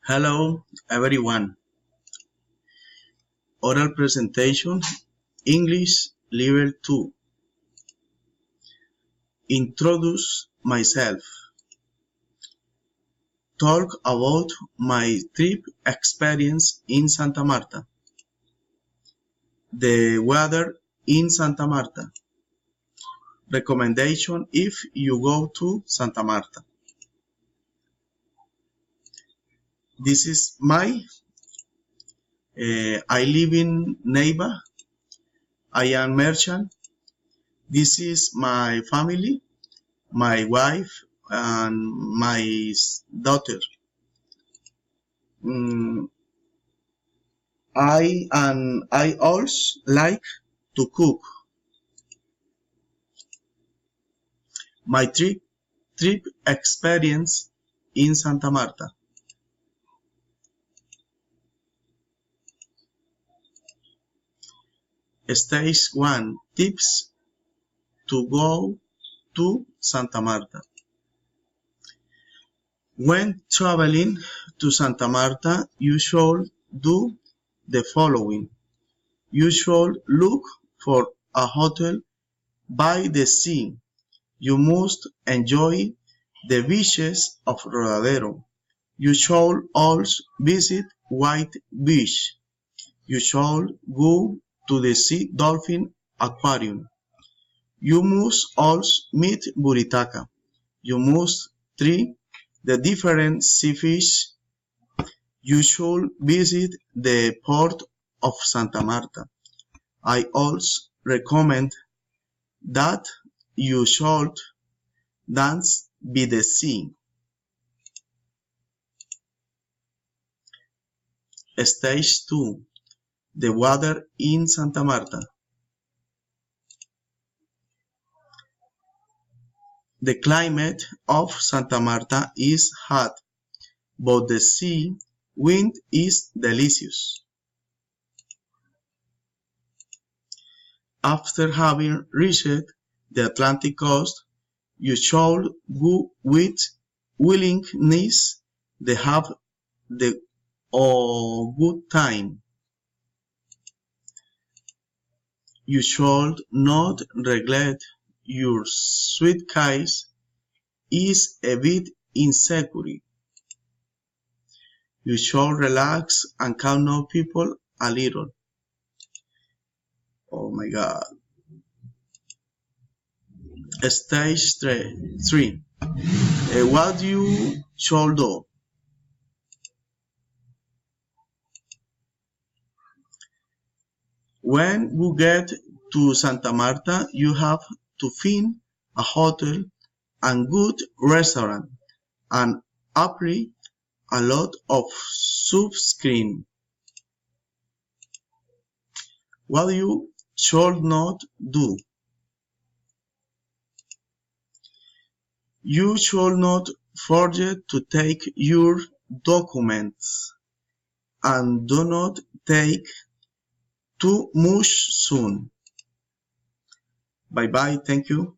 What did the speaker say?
Hello everyone. Oral presentation English Level 2. Introduce myself. Talk about my trip experience in Santa Marta. The weather in Santa Marta. Recommendation if you go to Santa Marta. This is I live in Neiva. I am merchant. This is my family, my wife and my daughter. I also like to cook. My trip experience in Santa Marta. Stage 1 tips to go to Santa Marta. When traveling to Santa Marta, you should do the following. You should look for a hotel by the sea. You must enjoy the beaches of Rodadero. You should also visit White Beach. You should go to the Sea Dolphin Aquarium. You must also meet Buritaca. You must try the different sea fish. You should visit the port of Santa Marta. I also recommend that you should dance by the sea. Stage 2. The weather in Santa Marta. The climate of Santa Marta is hot, but the sea wind is delicious. After having reached the Atlantic coast, you should go with willingness to have the good time. You should not neglect your suitcase is a bit insecure. You should relax and calm down people a little. Oh my God. Stage 3. What you should do. When you get to Santa Marta, you have to find a hotel and good restaurant and apply a lot of sunscreen. What you should not do. You should not forget to take your documents and do not take too much sun. Bye bye, thank you.